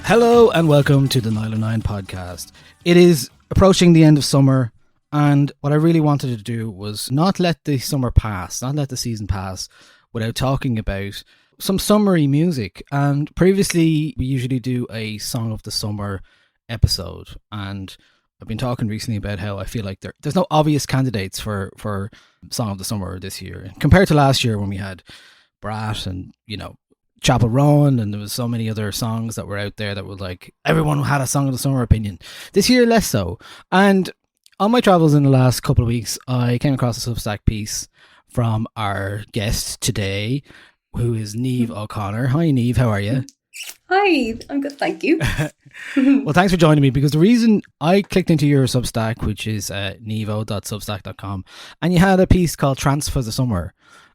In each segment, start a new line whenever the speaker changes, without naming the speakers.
Hello and welcome to the Nile 9 podcast. It is approaching the end of summer, and what I really wanted to do was not let the summer pass, not let the season pass without talking about some summery music. And previously we usually do a Song of the Summer episode, and I've been talking recently about how I feel like there's no obvious candidates for Song of the Summer this year compared to last year when we had Brat and, you know, Chapel Roan, and there was so many other songs that were out there that were like, everyone had a Song of the Summer opinion. This year, less so. And on my travels in the last couple of weeks, I came across a Substack piece from our guest today, who is Niamh O'Connor. Hi, Niamh, how are you?
Hi, I'm good, thank you.
Well, thanks for joining me, because the reason I clicked into your Substack, which is nivo.substack.com, and you had a piece called Trance for the Summer,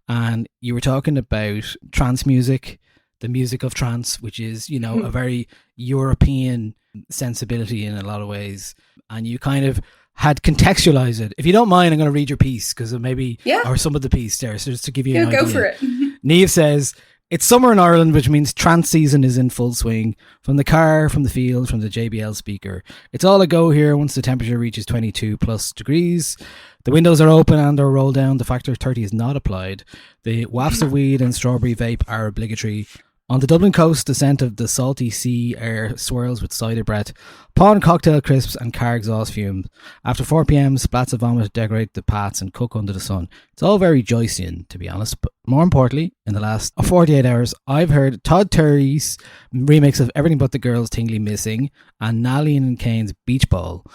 and you were talking about trance music, the music of trance, which is, you know, a very European sensibility in a lot of ways. And you kind of had contextualized it. If you don't mind, I'm going to read your piece, because maybe, or some of the piece there, so just to give you an idea.
Go for it.
Niamh says, it's summer in Ireland, which means trance season is in full swing. From the car, from the field, from the JBL speaker. It's all a go here once the temperature reaches 22 plus degrees. The windows are open and are rolled down. The factor 30 is not applied. The wafts of weed and strawberry vape are obligatory. On the Dublin coast, the scent of the salty sea air swirls with cider breath, pawn cocktail crisps and car exhaust fumes. After 4 p.m, splats of vomit decorate the paths and cook under the sun. It's all very Joycean, to be honest. But more importantly, in the last 48 hours, I've heard Todd Terry's remix of Everything But the Girls Tingly Missing and Nallian and Kane's Beach Ball.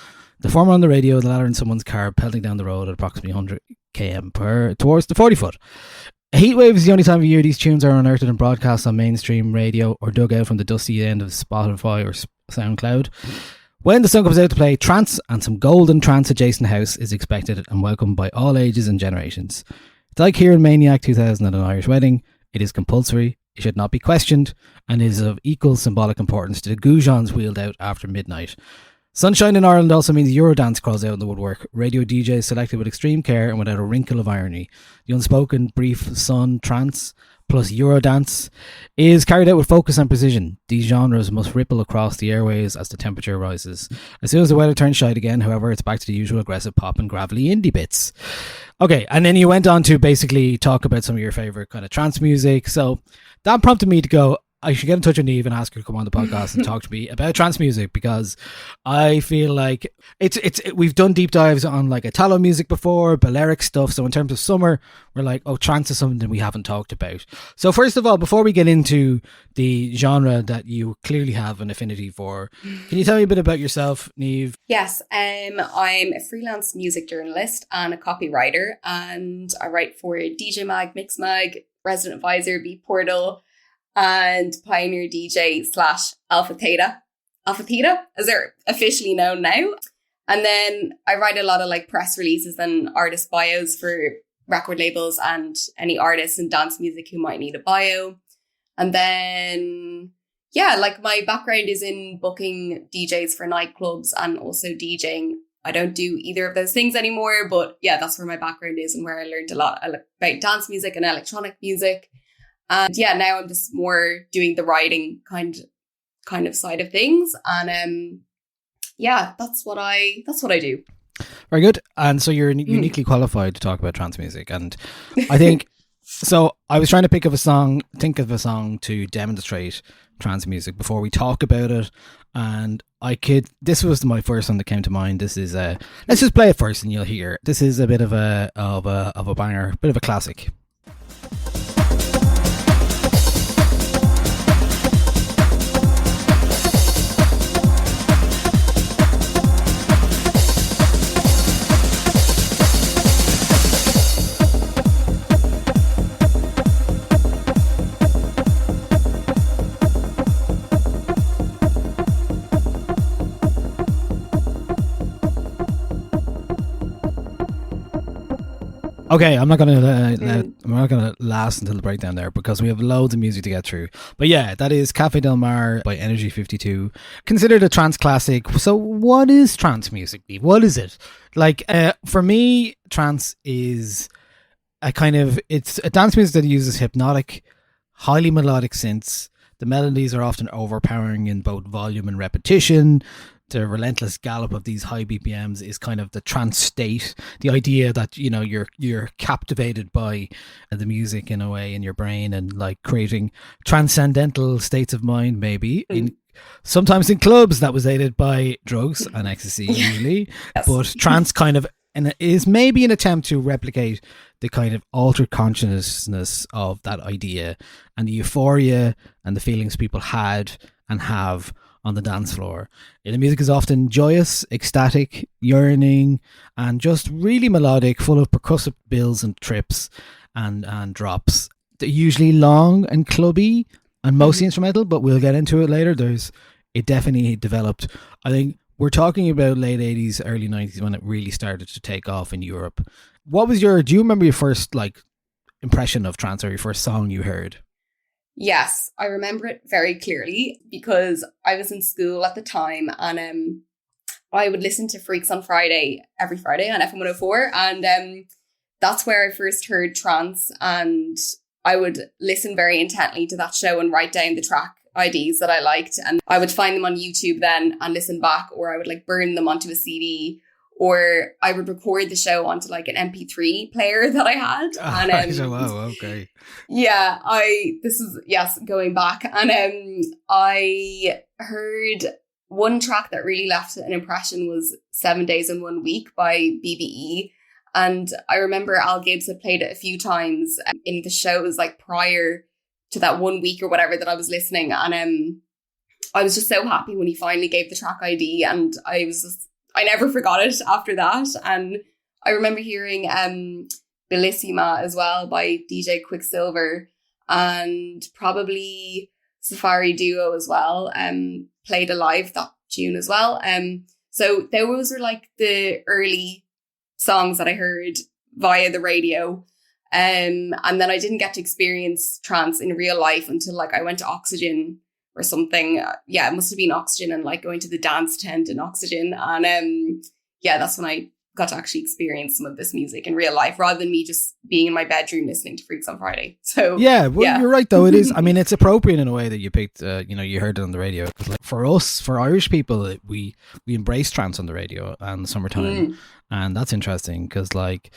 The former on the radio, the latter in someone's car, pelting down the road at approximately 100 km towards the 40 foot. A heatwave is the only time of year these tunes are unearthed and broadcast on mainstream radio or dug out from the dusty end of Spotify or SoundCloud. When the sun comes out to play, trance and some golden trance adjacent house is expected and welcomed by all ages and generations. It's like hearing Maniac 2000 at an Irish wedding. It is compulsory, it should not be questioned, and it is of equal symbolic importance to the goujons wheeled out after midnight. Sunshine in Ireland also means Eurodance crawls out in the woodwork. Radio DJs selected with extreme care and without a wrinkle of irony. The unspoken, brief sun trance plus Eurodance is carried out with focus and precision. These genres must ripple across the airwaves as the temperature rises. As soon as the weather turns shite again, however, it's back to the usual aggressive pop and gravelly indie bits. Okay, and then you went on to basically talk about some of your favourite kind of trance music. So that prompted me to go, I should get in touch with Niamh and ask her to come on the podcast and talk to me about trance music, because I feel like we've done deep dives on like Italo music before, Balearic stuff. So in terms of summer, we're like, oh, trance is something we haven't talked about. So first of all, before we get into the genre that you clearly have an affinity for, can you tell me a bit about yourself, Niamh?
Yes, I'm a freelance music journalist and a copywriter, and I write for DJ Mag, Mix Mag, Resident Advisor, Beat Portal, and Pioneer DJ / Alpha Theta, as they're officially known now. And then I write a lot of like press releases and artist bios for record labels and any artists in dance music who might need a bio. And then, yeah, like my background is in booking DJs for nightclubs and also DJing. I don't do either of those things anymore, but yeah, that's where my background is and where I learned a lot about dance music and electronic music. And yeah, now I'm just more doing the writing kind of side of things. And yeah, that's what I do.
Very good. And so you're uniquely qualified to talk about trance music. And I think, so I was trying to think of a song to demonstrate trance music before we talk about it. And this was my first one that came to mind. This is let's just play it first and you'll hear. This is a bit of a banger, bit of a classic. Okay, I'm not gonna last until the breakdown there because we have loads of music to get through. But yeah, that is Cafe Del Mar by Energy 52, considered a trance classic. So what is trance music? What is it? Like for me, trance is it's a dance music that uses hypnotic, highly melodic synths The melodies are often overpowering in both volume and repetition. The relentless gallop of these high BPMs is kind of the trance state. The idea that, you know, you're captivated by the music in a way in your brain, and like creating transcendental states of mind, maybe sometimes in clubs. That was aided by drugs and ecstasy usually. Yes. But trance kind of, and it is maybe an attempt to replicate the kind of altered consciousness of that idea and the euphoria and the feelings people had and have on the dance floor. The music is often joyous, ecstatic, yearning, and just really melodic, full of percussive builds and trips and drops. They're usually long and clubby and mostly instrumental, but we'll get into it later. It definitely developed. I think we're talking about late 80s, early 90s when it really started to take off in Europe. Do you remember your first like impression of trance, or your first song you heard?
Yes, I remember it very clearly because I was in school at the time, and I would listen to Freaks on Friday every Friday on FM 104, and that's where I first heard trance, and I would listen very intently to that show and write down the track IDs that I liked, and I would find them on YouTube then and listen back, or I would like burn them onto a CD, or I would record the show onto like an MP3 player that I had. And
wow, okay.
Yeah, going back. And I heard one track that really left an impression was 7 Days in 1 Week by BBE. And I remember Al Gibbs had played it a few times in the shows like prior to that 1 week or whatever that I was listening. And I was just so happy when he finally gave the track ID, and I never forgot it after that. And I remember hearing Bellissima as well by DJ Quicksilver, and probably Safari Duo as well. Played Alive, that tune as well. So those are like the early songs that I heard via the radio. And then I didn't get to experience trance in real life until like I went to Oxygen or something. It must have been Oxygen, and like going to the dance tent in Oxygen. And that's when I got to actually experience some of this music in real life, rather than me just being in my bedroom listening to Freaks on Friday. So
you're right though. It is. I mean, it's appropriate in a way that you picked. You heard it on the radio. Like, for us, for Irish people, we embrace trance on the radio and the summertime, and that's interesting because like.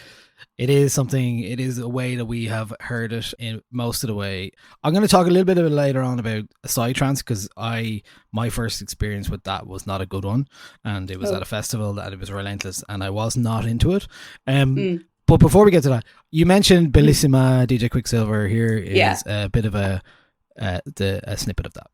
It is a way that we have heard it in most of the way. I'm going to talk a little bit later on about psytrance, because my first experience with that was not a good one, and it was at a festival that it was relentless, and I was not into it. But before we get to that, you mentioned Bellissima, DJ Quicksilver. Here is a bit of a snippet of that.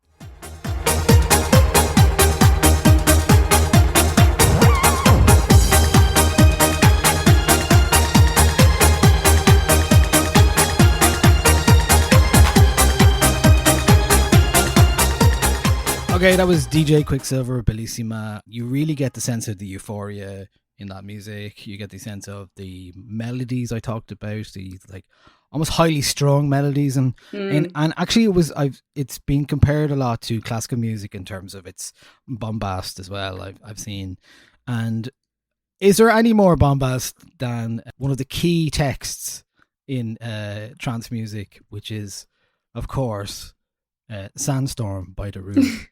Okay, that was DJ Quicksilver, Bellissima. You really get the sense of the euphoria in that music. You get the sense of the melodies I talked about, the like almost highly strung melodies, and actually it's been compared a lot to classical music in terms of its bombast as well. I've seen, and is there any more bombast than one of the key texts in trance music, which is, of course, "Sandstorm" by The Rood.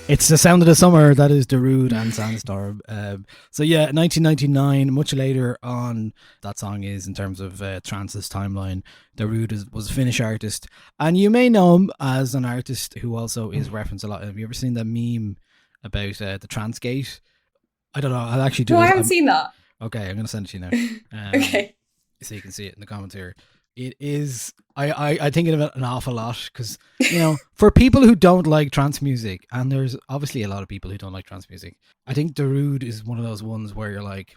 It's the sound of the summer. That is Darude and Sandstorm. 1999, much later on, that song is in terms of Trance's timeline. Darude was a Finnish artist, and you may know him as an artist who also is referenced a lot. Have you ever seen that meme about the Trance Gate? I don't know. I'll actually do.
No, I haven't seen that.
Okay, I'm going to send it to you now.
Okay,
so you can see it in the comments here. It is. I think of it an awful lot because, for people who don't like trance music, and there's obviously a lot of people who don't like trance music, I think Darude is one of those ones where you're like,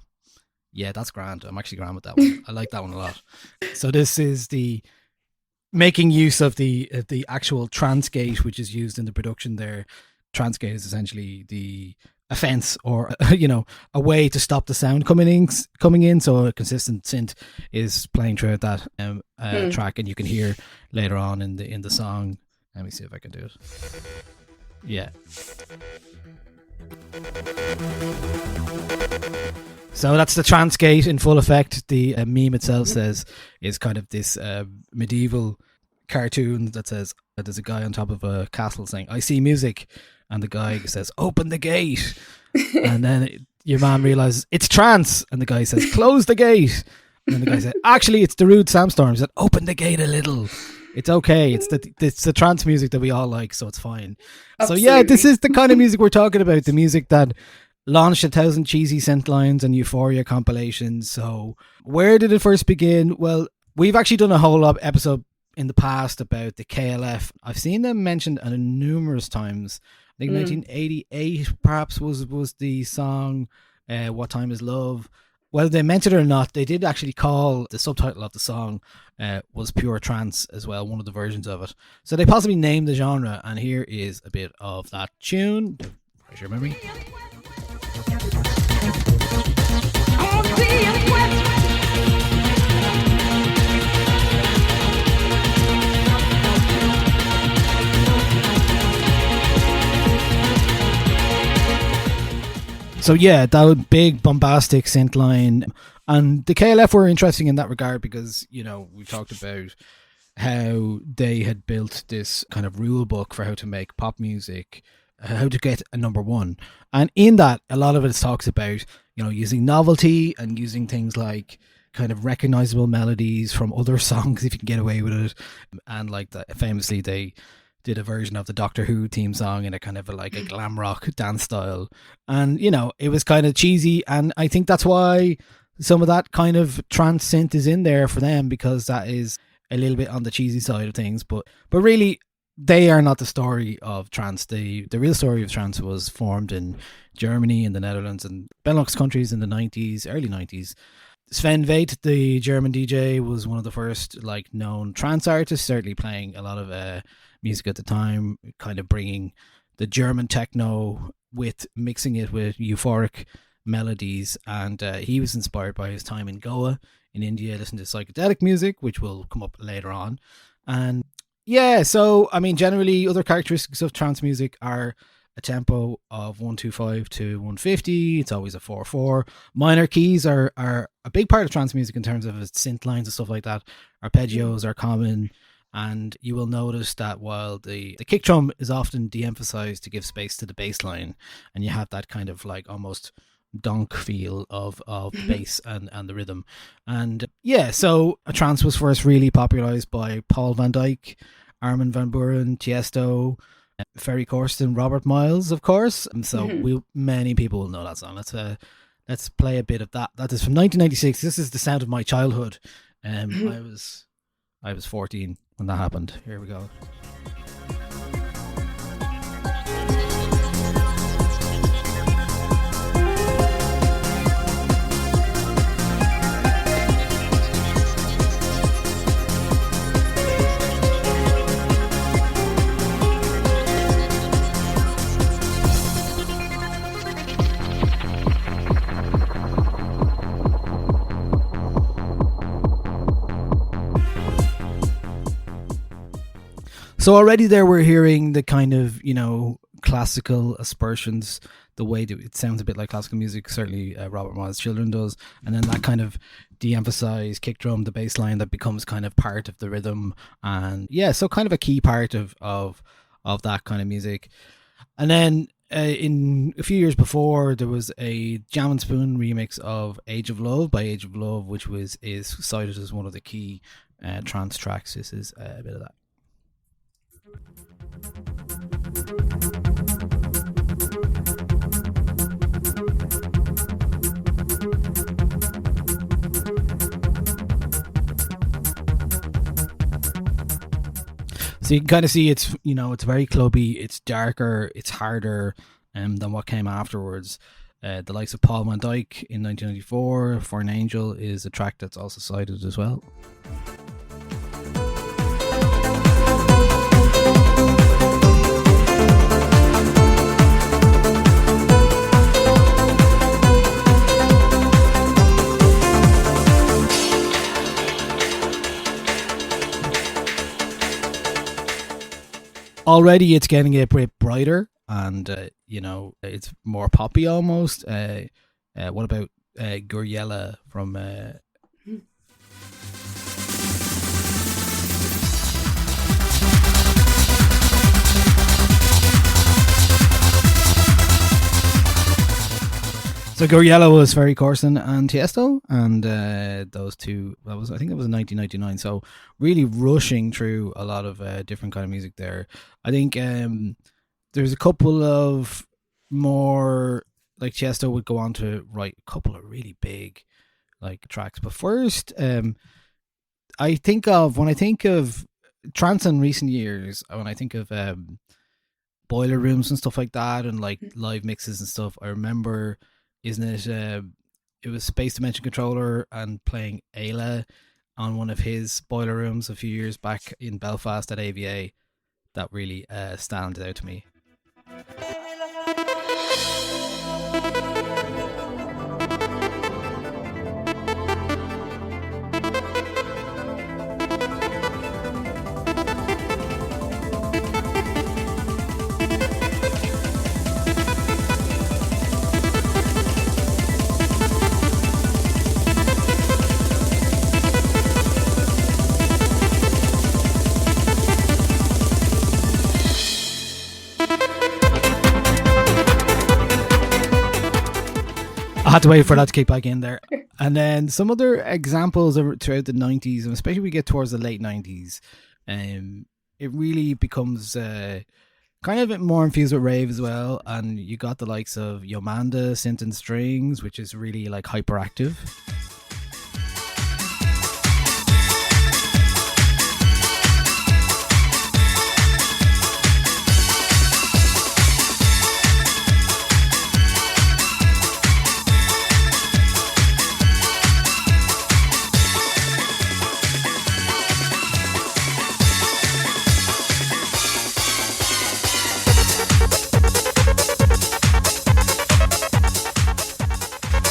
yeah, that's grand. I'm actually grand with that one. I like that one a lot. So this is the making use of the actual trance gate, which is used in the production there. Trance gate is essentially the a fence or a way to stop the sound coming in. So a consistent synth is playing throughout that track, and you can hear later on in the song. Let me see if I can do it. Yeah. So that's the trance gate in full effect. The meme itself says is kind of this medieval cartoon that says there's a guy on top of a castle saying, "I see music," and the guy says, "Open the gate," and then your man realizes it's trance, and the guy says, "Close the gate," and then the guy said, "Actually, it's the rude sandstorm." He said, "Open the gate a little. It's okay. It's the trance music that we all like, so it's fine." Absolutely. So yeah, this is the kind of music we're talking about. The music that launched 1,000 cheesy synth lines and Euphoria compilations. So where did it first begin? Well, we've actually done a whole episode in the past about the KLF. I've seen them mentioned numerous times. I think 1988 perhaps was the song What Time Is Love. Whether they meant it or not, they did actually call the subtitle of the song was Pure Trance as well, one of the versions of it. So they possibly named the genre, and here is a bit of that tune. Refresh your memory. So yeah, that was big bombastic synth line, and the KLF were interesting in that regard because we talked about how they had built this kind of rule book for how to make pop music, how to get a number one, and in that a lot of it talks about using novelty and using things like kind of recognizable melodies from other songs if you can get away with it, and like that famously they did a version of the Doctor Who theme song in a kind of a glam rock dance style, and it was kind of cheesy, and I think that's why some of that kind of trance synth is in there for them, because that is a little bit on the cheesy side of things, but really they are not the story of trance. The real story of trance was formed in Germany and the Netherlands and Benelux countries in the 90s, early 90s. Sven Väth, the German DJ, was one of the first known trance artists, certainly playing a lot of music at the time, kind of bringing the German techno with mixing it with euphoric melodies, and he was inspired by his time in Goa in India, listening to psychedelic music, which will come up later on. And yeah, so I mean, generally other characteristics of trance music are a tempo of 125 to 150. It's always a 4/4. Minor keys are a big part of trance music in terms of its synth lines and stuff like that. Arpeggios are common, and you will notice that while the kick drum is often de-emphasized to give space to the bass line, and you have that kind of almost donk feel of bass and the rhythm. And yeah, so a trance was first really popularized by Paul van Dyk, Armin van Buuren, Tiësto, Ferry Corsten, Robert Miles, of course. And so many people will know that song. Let's play a bit of that. That is from 1996. This is the sound of my childhood. I was 14 when that happened. Here we go. So already there we're hearing the kind of, classical aspersions, the way that it sounds a bit like classical music, certainly Robert Miles' Children does. And then that kind of de-emphasized kick drum, the bass line that becomes kind of part of the rhythm. And yeah, so kind of a key part of that kind of music. And then in a few years before, there was a Jam and Spoon remix of Age of Love by Age of Love, which is cited as one of the key trance tracks. This is a bit of that. So you can kind of see it's very clubby, it's darker, it's harder than what came afterwards. The likes of Paul van Dyk in 1994, For an Angel, is a track that's also cited as well. already it's getting a bit brighter, and it's more poppy almost. What about Guriella from So Guriella was Ferry Corsten and Tiësto, and those two. I think that was in 1999. So really rushing through a lot of different kind of music there. I think there's a couple of more, like Tiësto would go on to write a couple of really big like tracks. But first, when I think of trance in recent years, when I think of boiler rooms and stuff like that, and like live mixes and stuff, I remember. Isn't it? It was Space Dimension Controller and playing Ayla on one of his boiler rooms a few years back in Belfast at AVA. That really stands out to me. I had to wait for that to kick back in there. And then some other examples throughout the 90s, and especially we get towards the late 90s, it really becomes kind of a bit more infused with rave as well. And you got the likes of Yomanda, Synth and Strings, which is really like hyperactive.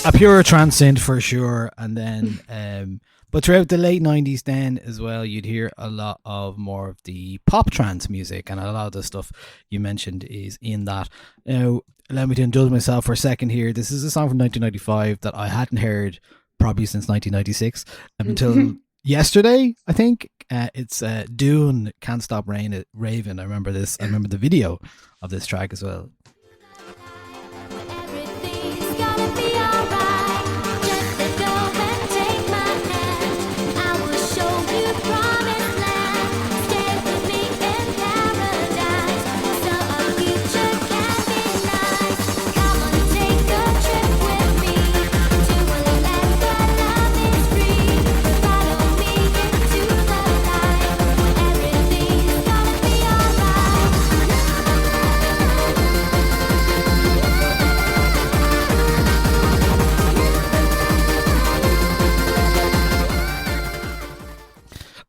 A pure trance synth for sure, and then but throughout the late 90s then as well, you'd hear a lot of more of the pop trance music, and a lot of the stuff you mentioned is in that. Now, allow me to indulge myself for a second here. This is a song from 1995 that I hadn't heard probably since 1996 until yesterday, I think. It's Dune, Can't Stop Raving. I remember this. I remember the video of this track as well.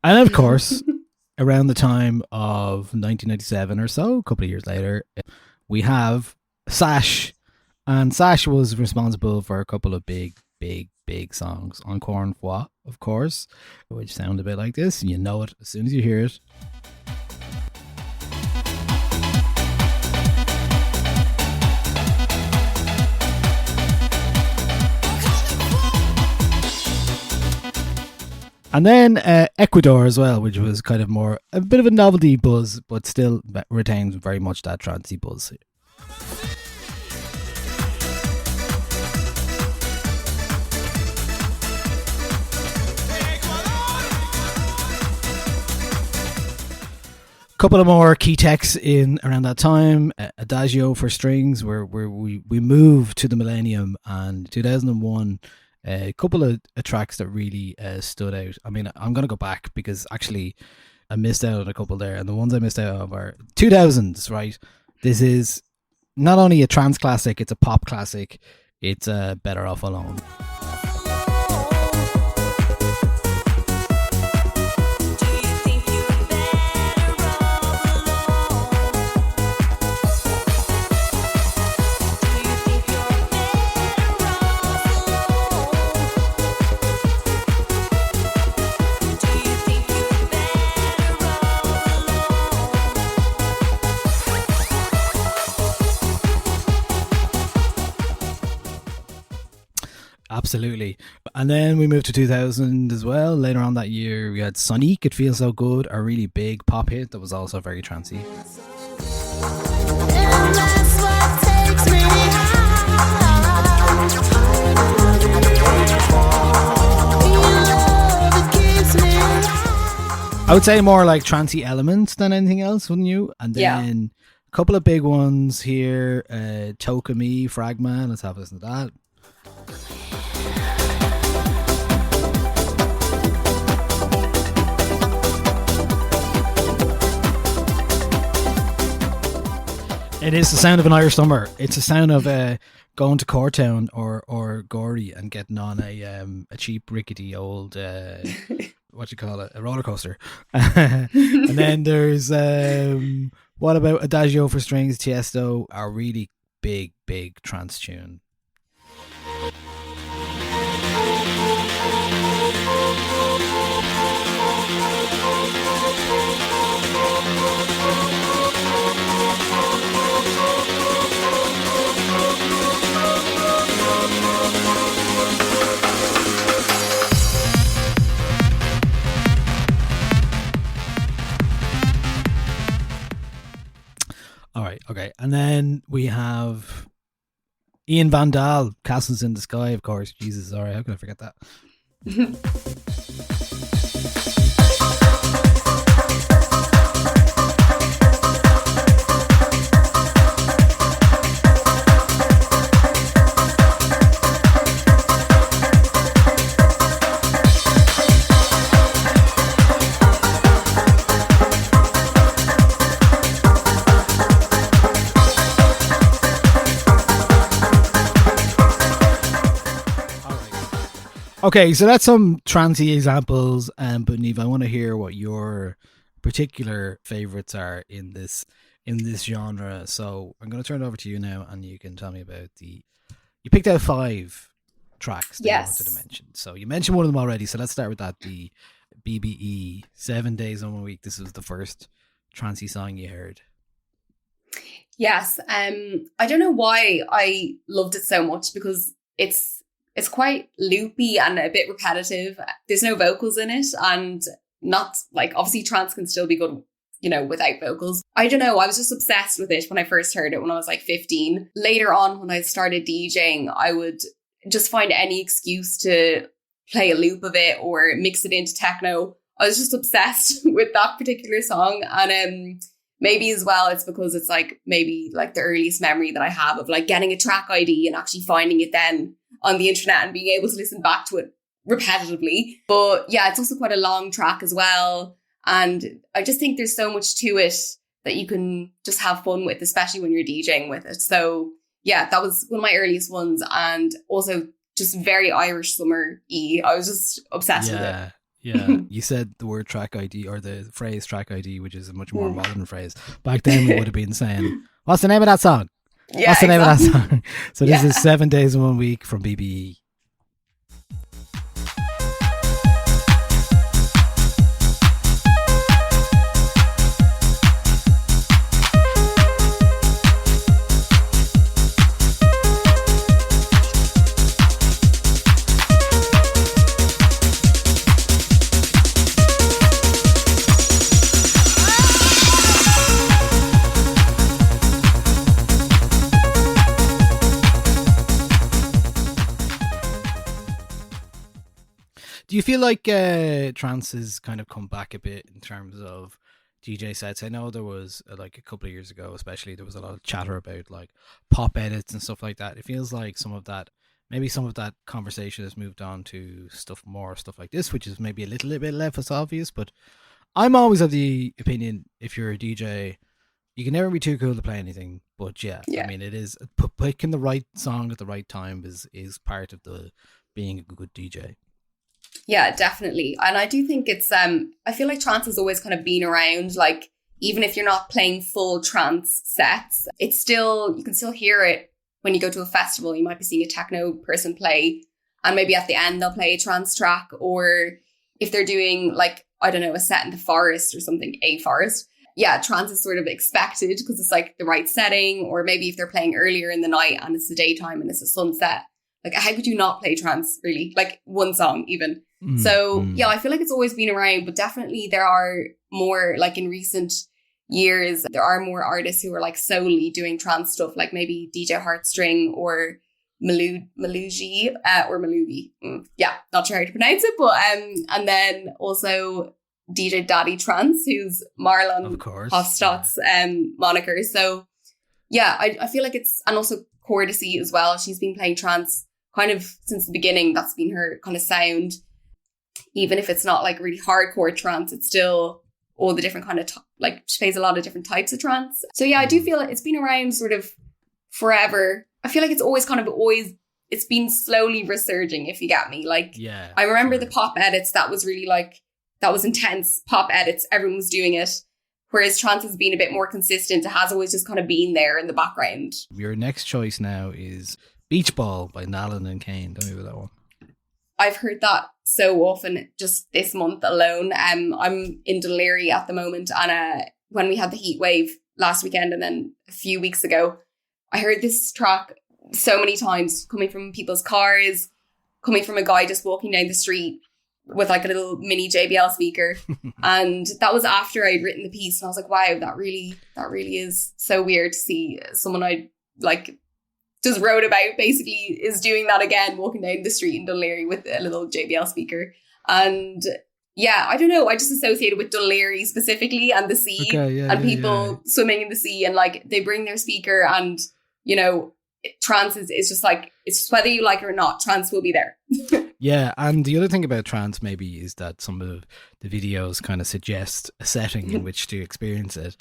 And of course, around the time of 1997 or so, a couple of years later, we have Sash. And Sash was responsible for a couple of big songs. Encore une fois, of course, which sound a bit like this. You know it as soon as you hear it. And then Ecuador as well, which was kind of more a bit of a novelty buzz, but still retains very much that trancey buzz. Couple of more key techs in around that time. Adagio for strings, where we moved to the millennium, and 2001. A couple of tracks that really stood out. I mean, I'm going to go back because actually I missed out on a couple there, and the ones I missed out on are 2000s, right? This is not only a trance classic, it's a pop classic. It's Better Off Alone. Absolutely. And then we moved to 2000 as well. Later on that year, we had Sonic, It Feels So Good, a really big pop hit that was also very trancey. I would say more like trancey elements than anything else, wouldn't you? And then a couple of big ones here. Toka Me, Fragman. Let's have a listen to that. It is the sound of an Irish summer. It's the sound of going to Cortown or Gorey and getting on a cheap, rickety old what you call it, a roller coaster. And then there's what about Adagio for Strings, Tiësto, a really big trance tune. All right, okay. And then we have Ian Van Dahl, Castles in the Sky, of course. Jesus, all right, how can I forget that? Okay, so that's some trancey examples, but Niamh, I want to hear what your particular favourites are in this genre. So I'm going to turn it over to you now, and you can tell me about you picked out 5 tracks that you wanted to mention. So you mentioned one of them already, so let's start with that. The BBE, 7 Days on a Week. This was the first trancey song you heard.
Yes, I don't know why I loved it so much, because it's quite loopy and a bit repetitive. There's no vocals in it, and not like, obviously trance can still be good, you know, without vocals. I don't know. I was just obsessed with it when I first heard it when I was like 15. Later on, when I started DJing, I would just find any excuse to play a loop of it or mix it into techno. I was just obsessed with that particular song. And maybe as well, it's because it's like maybe like the earliest memory that I have of like getting a track ID and actually finding it then on the internet and being able to listen back to it repetitively. But yeah, it's also quite a long track as well. And I just think there's so much to it that you can just have fun with, especially when you're DJing with it. So yeah, that was one of my earliest ones, and also just very Irish summer-y. I was just obsessed with it.
Yeah, you said the word track ID, or the phrase track ID, which is a much more modern phrase. Back then we would have been saying, what's the name of that song?
Yeah,
what's the name of that song? So this is 7 Days in 1 Week from BBE. Do you feel like trance has kind of come back a bit in terms of DJ sets? I know there was like a couple of years ago, especially, there was a lot of chatter about like pop edits and stuff like that. It feels like some of that conversation has moved on to stuff like this, which is maybe a little bit less obvious. But I'm always of the opinion, if you're a DJ, you can never be too cool to play anything. But yeah. I mean, it is picking the right song at the right time is part of the being a good DJ.
Yeah, definitely. And I do think it's, I feel like trance has always kind of been around. Like, even if you're not playing full trance sets, it's still, you can still hear it when you go to a festival. You might be seeing a techno person play, and maybe at the end they'll play a trance track. Or if they're doing like, I don't know, a set in the forest or something, a forest. Yeah, trance is sort of expected because it's like the right setting. Or maybe if they're playing earlier in the night and it's the daytime and it's a sunset, Like, how could you not play trance, really? Like, one song, even.
Mm,
So, yeah, I feel like it's always been around, but definitely there are more, like, in recent years, there are more artists who are, like, solely doing trance stuff, like maybe DJ Heartstring or Melugi, or Melugi. Yeah, not sure how to pronounce it, but, and then also DJ Daddy Trance, who's Marlon Hofstadt's moniker. So, yeah, I feel like it's, and also Courtesy as well. She's been playing trance kind of since the beginning. That's been her kind of sound. Even if it's not like really hardcore trance, it's still all the different kind of, like, she plays a lot of different types of trance. So yeah, I do feel like it's been around sort of forever. I feel like it's always it's been slowly resurging, if you get me. Like,
yeah,
I remember the pop edits, that was really like, that was intense. Pop edits, everyone was doing it. Whereas trance has been a bit more consistent. It has always just kind of been there in the background.
Your next choice now is Beach Ball by Nalan and Kane. Tell me about that one.
I've heard that so often just this month alone. I'm in Dunleary at the moment, and when we had the heat wave last weekend and then a few weeks ago, I heard this track so many times, coming from people's cars, coming from a guy just walking down the street with like a little mini JBL speaker. And that was after I'd written the piece, and I was like, wow, that really is so weird to see someone I like just wrote about basically is doing that again, walking down the street in Dunleary with a little JBL speaker. And yeah, I don't know, I just associated with Dunleary specifically and the sea, and people swimming in the sea, and like they bring their speaker, and you know, trance is just like, it's just whether you like it or not, trance will be there.
Yeah, and the other thing about trance maybe is that some of the videos kind of suggest a setting in which to experience it.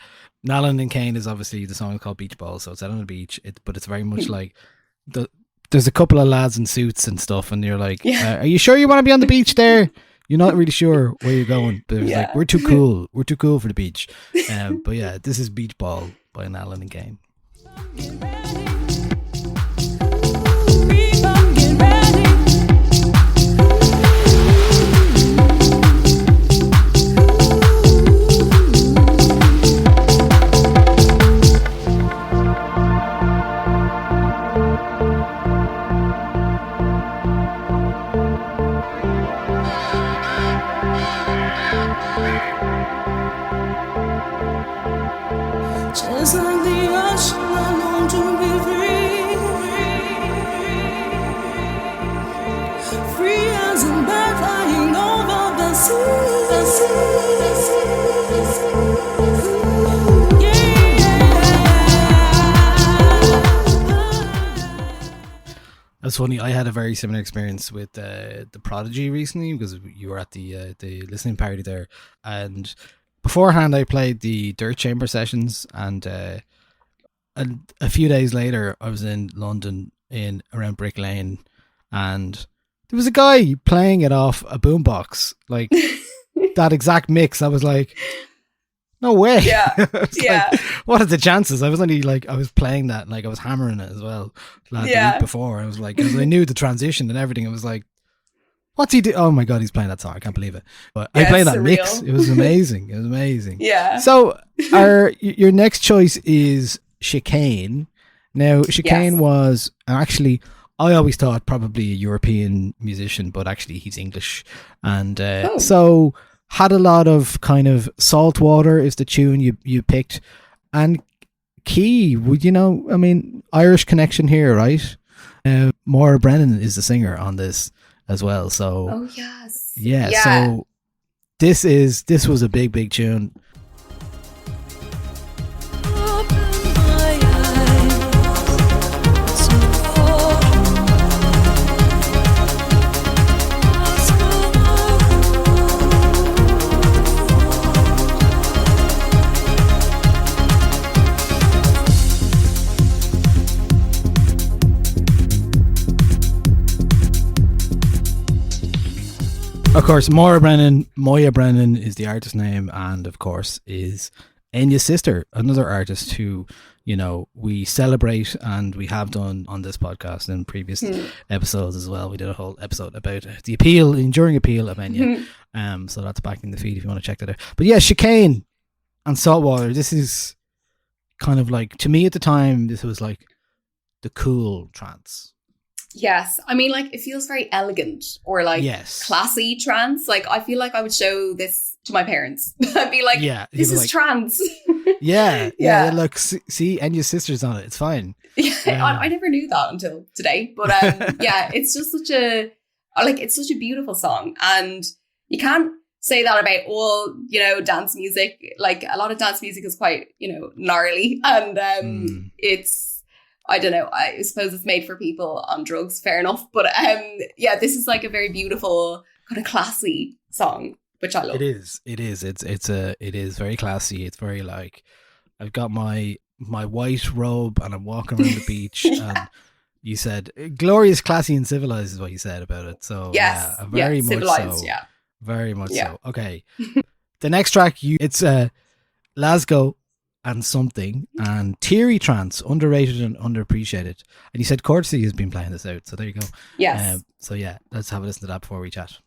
Nalan and Kane is obviously, the song is called Beach Ball, so it's out on the beach, but it's very much like, there's a couple of lads in suits and stuff, and you're like, are you sure you want to be on the beach there? You're not really sure where you're going, but it's like, we're too cool for the beach. But yeah, this is Beach Ball by Nalan and Kane.
Just like the ocean, I long to be free, free as a bird flying over the sea.
That's funny. I had a very similar experience with the Prodigy recently, because you were at the listening party there, and beforehand I played the Dirt Chamber sessions, and a few days later I was in London around Brick Lane, and there was a guy playing it off a boombox, like that exact mix. I was like, no way.
Yeah. Yeah.
Like, what are the chances? I was only like, I was playing that, like I was hammering it as well the week before. I was like, because I knew the transition and everything. It was like, what's he do? Oh my God, he's playing that song. I can't believe it. But I played that mix. It was amazing. It was amazing.
Yeah.
So your next choice is Chicane. Now, Chicane was actually, I always thought probably a European musician, but actually he's English. And so had a lot of kind of Saltwater is the tune you picked. And Key, would you know, I mean, Irish connection here, right? Maura Brennan is the singer on this as well. So so this was a big tune. Of course, Moya Brennan is the artist name, and of course is Enya's sister, another artist who, you know, we celebrate and we have done on this podcast in previous episodes as well. We did a whole episode about the enduring appeal of Enya. So that's back in the feed if you want to check that out. But yeah, Chicane and Saltwater, this is kind of like, to me at the time, this was like the cool trance.
Yes. I mean, like, it feels very elegant or like classy trance. Like, I feel like I would show this to my parents. I'd be like, this is trance.
yeah. Look, see, and your sister's on it. It's fine.
Yeah, I never knew that until today. But yeah, it's just such a beautiful song. And you can't say that about all, dance music. Like, a lot of dance music is quite, gnarly. And it's, I don't know, I suppose it's made for people on drugs, fair enough. But this is like a very beautiful, kind of classy song, which I love.
It is. It is very classy. It's very like, I've got my white robe and I'm walking around the beach and you said glorious, classy and civilized is what you said about it. So very much so. Yeah. Very much so. Okay. The next track, it's Glasgow and Something and Teary Trance, underrated and underappreciated. And you said Courtesy has been playing this out, so there you go.
Yes.
So yeah, let's have a listen to that before we chat.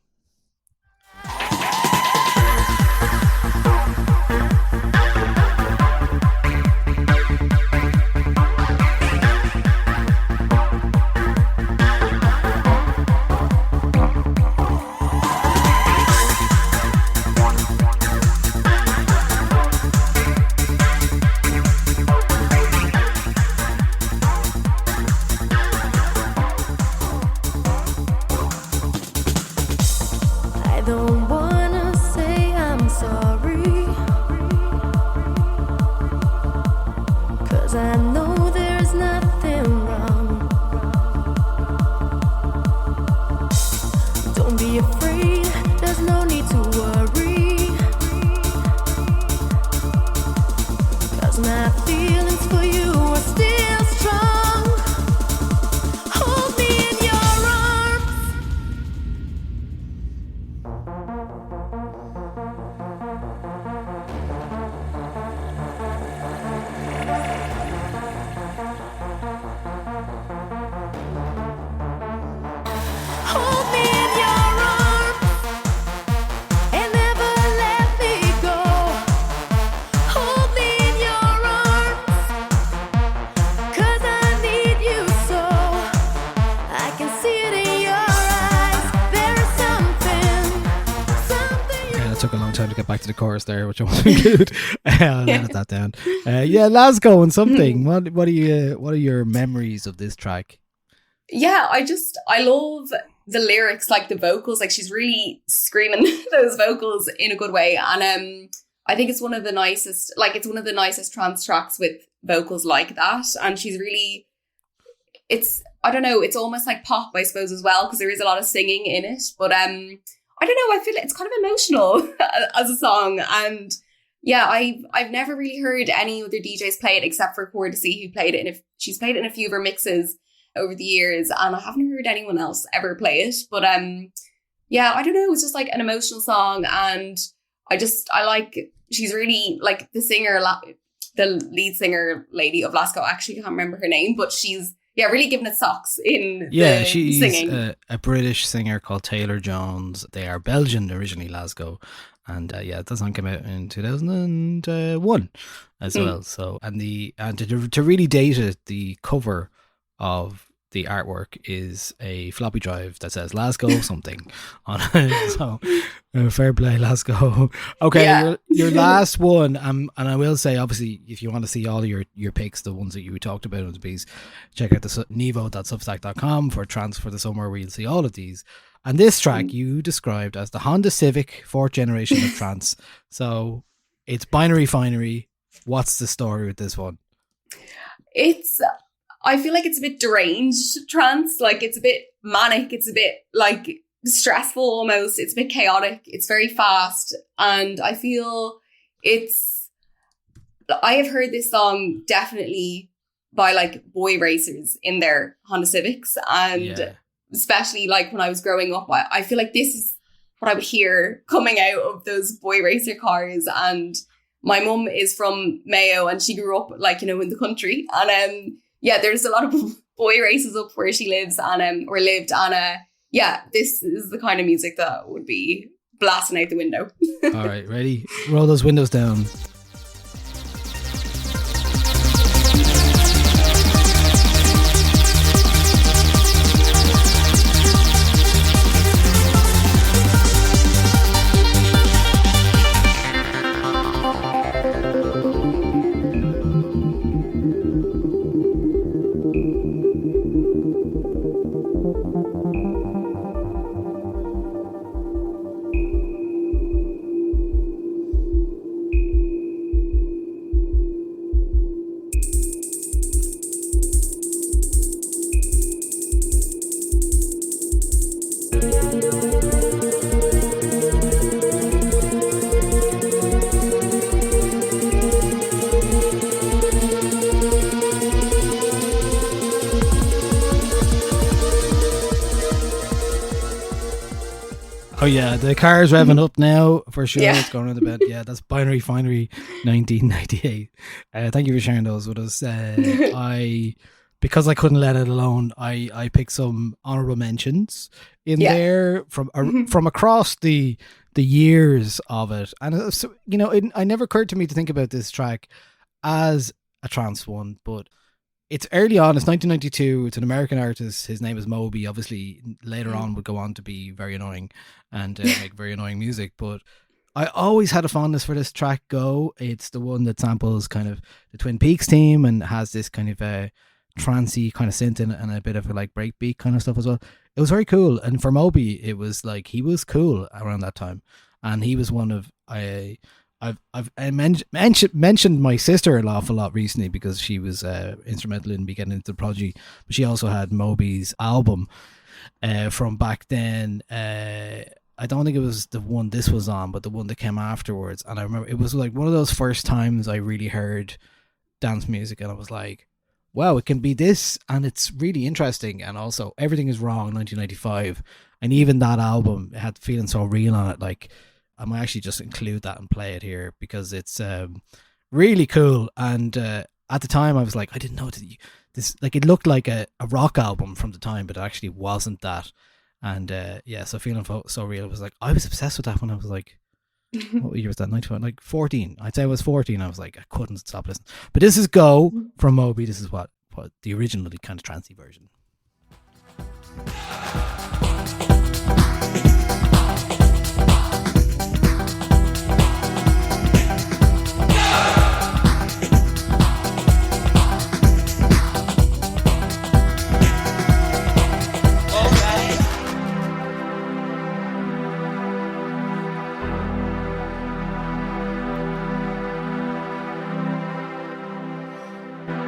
To the chorus there, which I want to include. I'll edit that down. Glasgow and Something. What are your memories of this track?
Yeah, I love the lyrics, like the vocals. Like, she's really screaming those vocals in a good way, and I think it's one of the nicest. Like, it's one of the nicest trance tracks with vocals like that. And she's really, I don't know, it's almost like pop, I suppose, as well, because there is a lot of singing in it. But I don't know, I feel it's kind of emotional as a song. And yeah, I've never really heard any other DJs play it except for Courtesy, who played it. She's played it in a few of her mixes over the years, and I haven't heard anyone else ever play it. But yeah, I don't know, it's just like an emotional song. And I like, she's really like the singer, the lead singer lady of Glasgow. I actually can't remember her name, but she's really giving it socks in the
she's
singing.
A British singer called Taylor Jones. They are Belgian originally, Glasgow, and that song came out in 2001 as well. So to really date it, the cover of the artwork is a floppy drive that says Glasgow something on it. So fair play, Glasgow. Okay, your last one, and I will say, obviously, if you want to see all your picks, the ones that you talked about on the piece, check out the nevo.substack.com for Trance for the Summer, where you'll see all of these. And this track you described as the Honda Civic 4th generation of trance. So it's binary finery. What's the story with this one?
I feel like it's a bit deranged trance. Like, it's a bit manic. It's a bit like stressful almost. It's a bit chaotic. It's very fast. And I feel I have heard this song definitely by like boy racers in their Honda Civics. And especially like when I was growing up, I feel like this is what I would hear coming out of those boy racer cars. And my mum is from Mayo and she grew up like, in the country. And there's a lot of boy races up where she lives and or lived. And this is the kind of music that would be blasting out the window.
All right, ready? Roll those windows down. Oh yeah, the car's revving up now for sure.
Yeah.
It's going around the bed. Yeah, that's Binary Finery 1998. Thank you for sharing those with us. Because I couldn't let it alone, I picked some honorable mentions in there from across the years of it. And so, it never occurred to me to think about this track as a trance one, but it's early on. It's 1992. It's an American artist. His name is Moby. Obviously, later on would go on to be very annoying and make very annoying music. But I always had a fondness for this track. Go. It's the one that samples kind of the Twin Peaks theme and has this kind of trancey kind of synth in it and a bit of a like breakbeat kind of stuff as well. It was very cool. And for Moby, it was like he was cool around that time, and he was one of I mentioned my sister an awful lot recently because she was instrumental in me getting into the prodigy, but she also had Moby's album from back then. I don't think it was the one this was on, but the one that came afterwards. And I remember it was like one of those first times I really heard dance music, and I was like, wow, it can be this, and it's really interesting. And also, Everything Is Wrong, 1995, and even that album, it had Feeling So Real on it. Like, I might actually just include that and play it here because it's really cool. And at the time, I was like, I didn't know this. Like, it looked like a rock album from the time, but it actually wasn't that. And so Feeling So Real was like, I was obsessed with that when I was like, what year was that? 91, like 14. I'd say I was 14. I was like, I couldn't stop listening. But this is Go from Moby. This is what the originally kind of trancey version.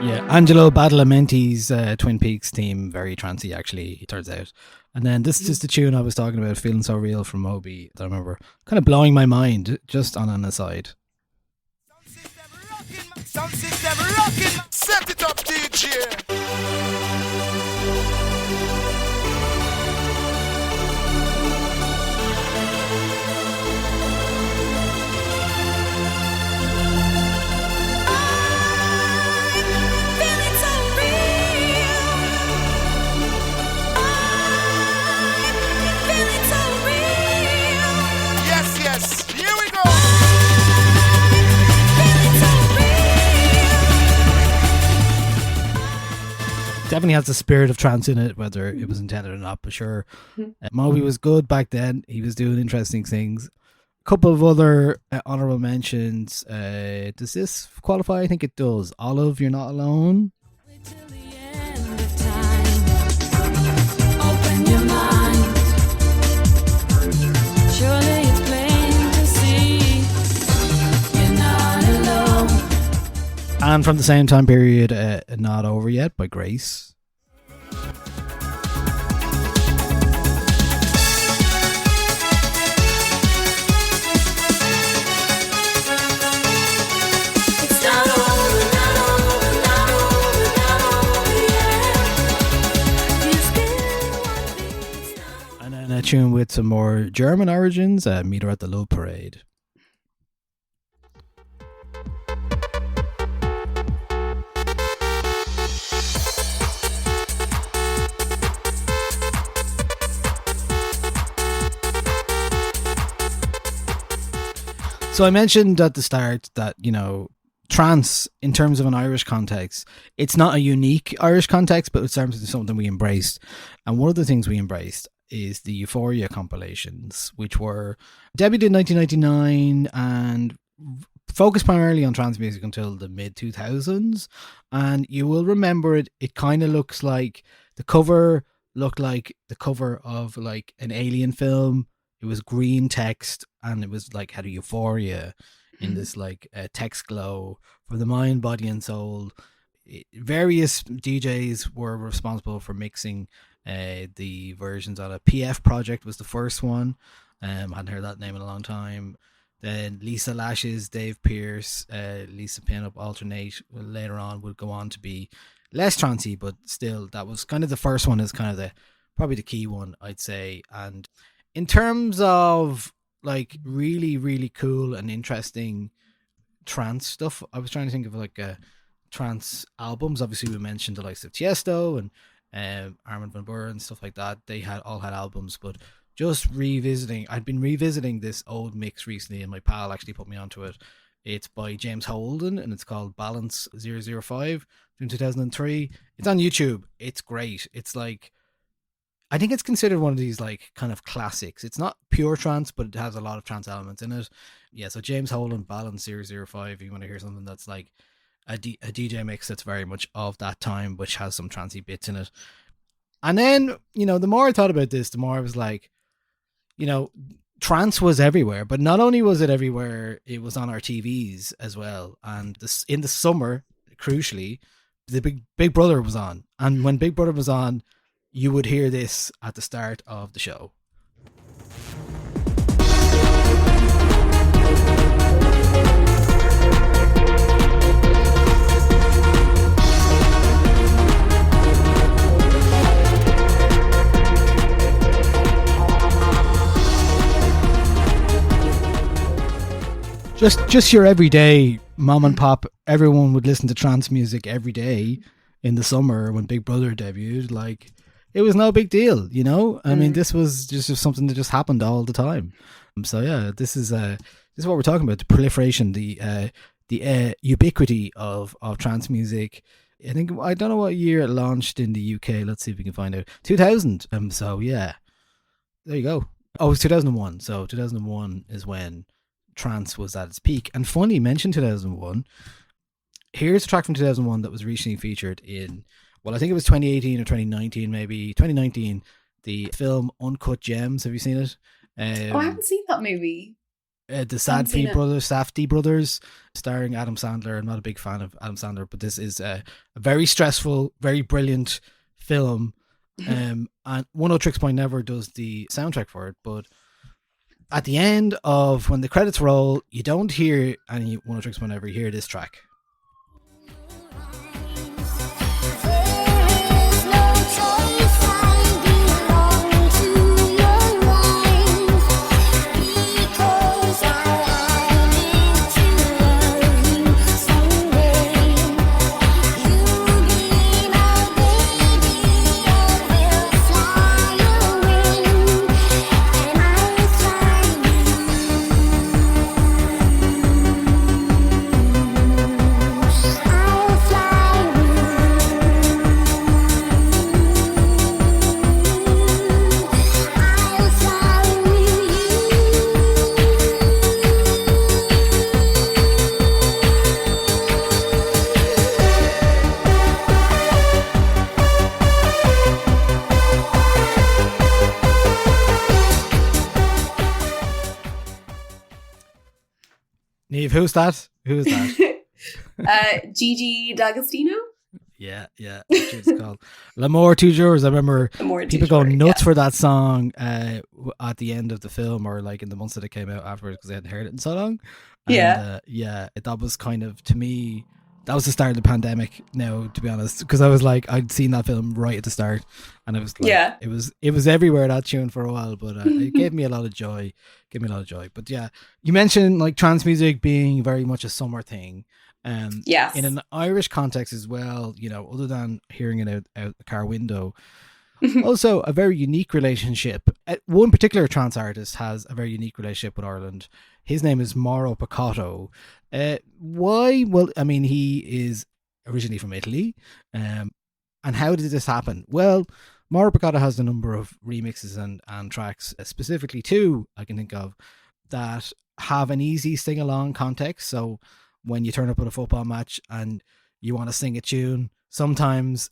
Yeah, Angelo Badalamenti's Twin Peaks theme, very trancey actually, it turns out. And then this is the tune I was talking about, Feeling So Real from Moby, that I remember kind of blowing my mind, just on an aside.
Sound system rocking, set it up, DJ.
Definitely has the spirit of trance in it, whether it was intended or not, but sure. Moby was good back then. He was doing interesting things. A couple of other honorable mentions. Does this qualify? I think it does. Olive, You're Not Alone.
Till the end of time. Open your mind. Surely it's plain to see you're not alone.
And from the same time period, Not Over Yet by Grace.
It's not over, not over, not over, not over yet. You still want me.
And then a tune with some more German origins, Meet Her at the Love Parade. So I mentioned at the start that, trance, in terms of an Irish context, it's not a unique Irish context, but it's certainly something we embraced. And one of the things we embraced is the Euphoria compilations, which were debuted in 1999 and focused primarily on trance music until the mid-2000s. And you will remember it kind of looks like the cover looked like the cover of like an Alien film. It was green text, and it was like had a euphoria in this like text glow for the mind, body, and soul. Various DJs were responsible for mixing the versions on it. PF Project was the first one. Hadn't heard that name in a long time. Then Lisa Lashes, Dave Pierce, Lisa Pinup alternate later on would go on to be less trancey, but still that was kind of the first one, is kind of probably the key one, I'd say. And in terms of like really, really cool and interesting trance stuff, I was trying to think of like trance albums. Obviously, we mentioned the likes of Tiësto and Armin van Buuren and stuff like that. They all had albums, but just revisiting, I'd been revisiting this old mix recently, and my pal actually put me onto it. It's by James Holden, and it's called Balance 005 from 2003. It's on YouTube. It's great. It's like, I think it's considered one of these like kind of classics. It's not pure trance, but it has a lot of trance elements in it. Yeah, so James Holden, Balance 005, if you want to hear something that's like a DJ mix that's very much of that time, which has some trancey bits in it. And then, you know, the more I thought about this, the more I was like, you know, trance was everywhere, but not only was it everywhere, it was on our TVs as well. And this, in the summer, crucially, the Big Brother was on. And when Big Brother was on, you would hear this at the start of the show. Just your everyday mom and pop, everyone would listen to trance music every day in the summer when Big Brother debuted. Like, it was no big deal, you know? I mean, this was just something that just happened all the time. So yeah, this is what we're talking about, the proliferation, the ubiquity of trance music. I don't know what year it launched in the UK. Let's see if we can find out. 2000. So yeah, there you go. Oh, it was 2001. So 2001 is when trance was at its peak. And funny, mention 2001. Here's a track from 2001 that was recently featured in, well, I think it was 2018 or 2019, maybe 2019, the film Uncut Gems. Have you seen it?
I haven't seen that movie.
The Safdie brothers, starring Adam Sandler. I'm not a big fan of Adam Sandler, but this is a very stressful, very brilliant film. And One O Tricks Point Never does the soundtrack for it, but at the end of when the credits roll, you don't hear any One O Tricks Point Never. You hear this track. Neve, who's that?
Gigi D'Agostino?
Yeah. It's called L'amour toujours. I remember people going nuts for that song at the end of the film, or like in the months that it came out afterwards, because they hadn't heard it in so long. And, that was kind of, to me, that was the start of the pandemic now, to be honest, because I was like, I'd seen that film right at the start, and it was like, it was everywhere, that tune, for a while, but it gave me a lot of joy. But yeah, you mentioned like trance music being very much a summer thing.
Yes.
In an Irish context as well, you know, other than hearing it out the car window, also a very unique relationship. One particular trance artist has a very unique relationship with Ireland. His name is Mauro Picotto. Why? Well, I mean, he is originally from Italy. And how did this happen? Well, Mauro Picotto has a number of remixes and tracks, specifically two I can think of, that have an easy sing-along context. So when you turn up at a football match and you want to sing a tune, sometimes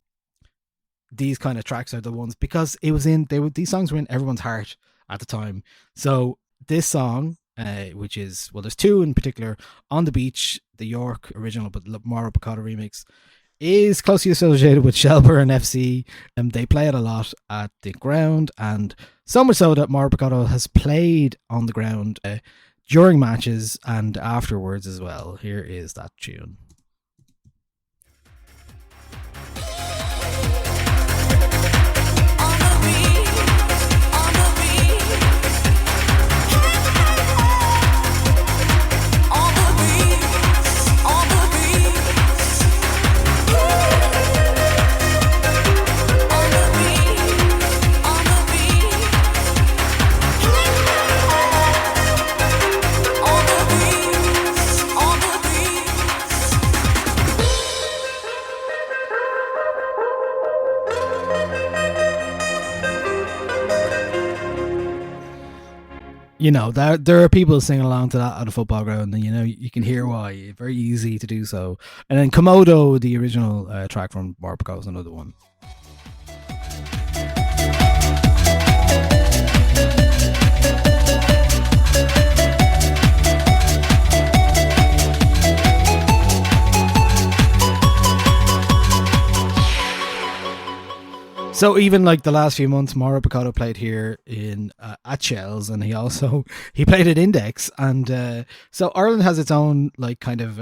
these kind of tracks are the ones, because these songs were in everyone's heart at the time. So this song, which is, well, there's two in particular, On the Beach, the York original, but Mauro Picotto remix, is closely associated with Shelburne FC, and they play it a lot at the ground, and so much so that Mauro Picotto has played on the ground during matches and afterwards as well. Here is that tune.
On the beach,
there are people singing along to that at a football ground, and you can hear why. Very easy to do so. And then Komodo, the original track from Morpeko, is another one. So even like the last few months, Mauro Picotto played here in at Shells, and he played at Index, and so Ireland has its own like kind of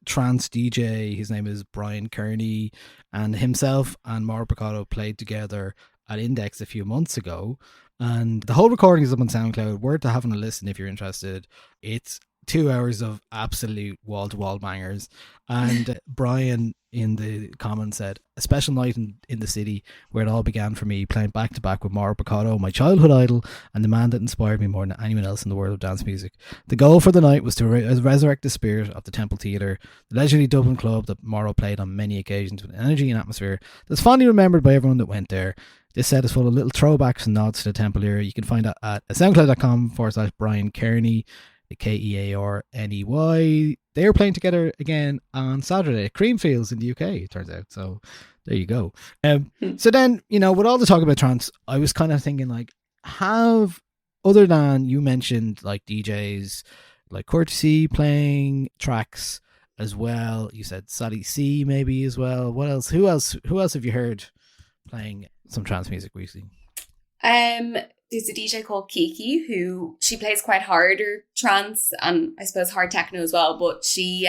trance DJ. His name is Brian Kearney, and himself and Mauro Picotto played together at Index a few months ago, and the whole recording is up on SoundCloud. Worth to having a listen if you're interested. It's 2 hours of absolute wall-to-wall bangers, and Brian in the comments said, a special night in the city where it all began for me, playing back-to-back with Mauro Picotto, my childhood idol and the man that inspired me more than anyone else in the world of dance music. The goal for the night was to resurrect the spirit of the Temple Theatre, the legendary Dublin club that Mauro played on many occasions with energy and atmosphere that's fondly remembered by everyone that went there. This set is full of little throwbacks and nods to the Temple era. You can find it at soundcloud.com/Brian Kearney, Kearney. They are playing together again on Saturday at Creamfields in the UK, it turns out. So there you go. So then, with all the talk about trance, I was kind of thinking like, other than you mentioned like DJs like Courtesy playing tracks as well, you said Sally C maybe as well. What else? Who else have you heard playing some trance music recently?
There's a DJ called Kiki who she plays quite harder trance and I suppose hard techno as well, but she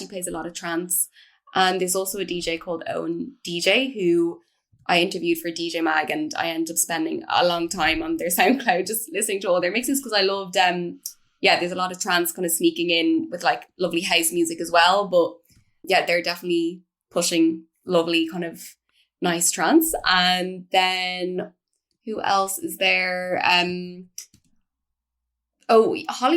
plays a lot of trance. And there's also a DJ called Owen DJ who I interviewed for DJ Mag, and I ended up spending a long time on their SoundCloud just listening to all their mixes because I loved there's a lot of trance kind of sneaking in with like lovely house music as well, but yeah, they're definitely pushing lovely kind of nice trance. And then who else is there? Holly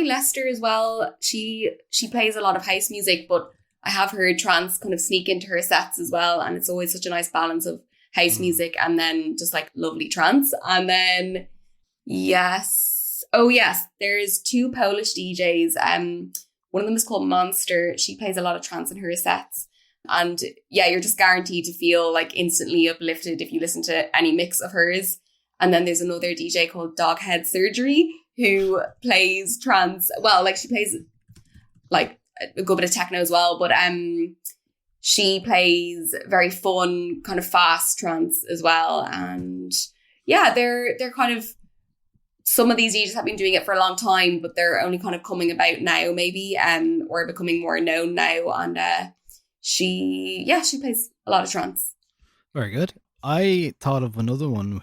Lester as well. She plays a lot of house music, but I have heard trance kind of sneak into her sets as well. And it's always such a nice balance of house music and then just like lovely trance. And then, there's two Polish DJs. One of them is called Monster. She plays a lot of trance in her sets. And yeah, you're just guaranteed to feel like instantly uplifted if you listen to any mix of hers. And then there's another DJ called Doghead Surgery who plays trance. Well, like she plays like a good bit of techno as well, but she plays very fun, kind of fast trance as well. And yeah, they're kind of, some of these DJs have been doing it for a long time, but they're only kind of coming about now maybe, or becoming more known now. And she plays a lot of trance.
Very good. I thought of another one,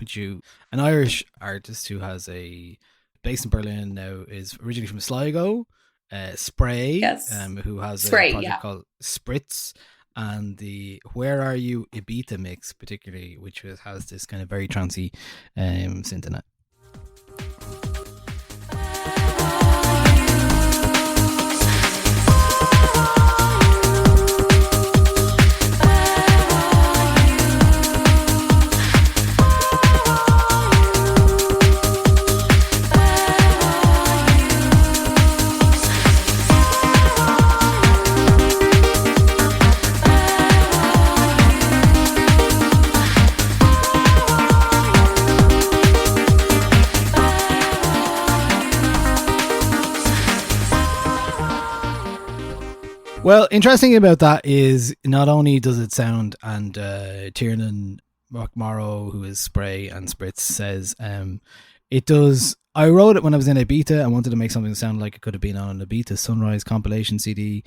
an Irish artist who has based in Berlin now, is originally from Sligo, Spray,
yes.
Who has
Spray,
a project called Spritz, and the Where Are You Ibiza mix particularly, which has this kind of very trancey synth in it. Well, interesting about that is not only does it sound, and Tiernan McMorrow, who is Spray and Spritz, says it does. I wrote it when I was in Ibiza. I wanted to make something that sounded like it could have been on an Ibiza Sunrise compilation CD.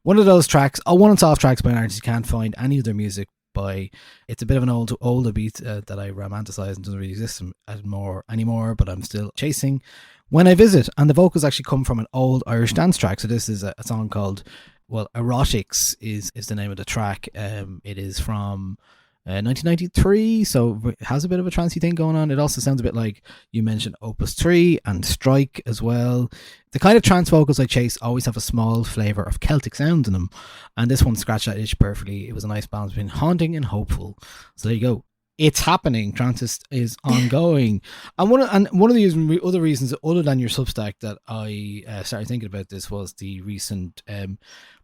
One of those tracks, one-off tracks by an artist you can't find any of their music by. It's a bit of an old Ibiza that I romanticize and doesn't really exist anymore, but I'm still chasing when I visit. And the vocals actually come from an old Irish dance track. So this is a song called, Erotics is the name of the track. It is from 1993, so it has a bit of a trancey thing going on. It also sounds a bit like you mentioned Opus 3 and Strike as well. The kind of trance vocals I chase always have a small flavour of Celtic sounds in them, and this one scratched that itch perfectly. It was a nice balance between haunting and hopeful. So there you go. it's happening. Trance is ongoing. And one of the other reasons, other than your Substack, that I started thinking about this was the recent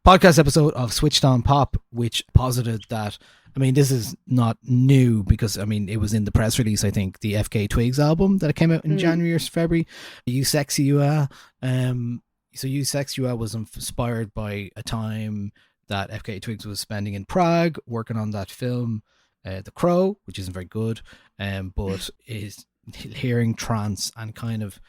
podcast episode of Switched On Pop, which posited that, I mean, this is not new because, I mean, it was in the press release, I think, the FK Twigs album that came out in January or February. You Sexy You Are. So You Sexy You Are was inspired by a time that FK Twigs was spending in Prague working on that film, The Crow, which isn't very good, but is hearing trance and kind of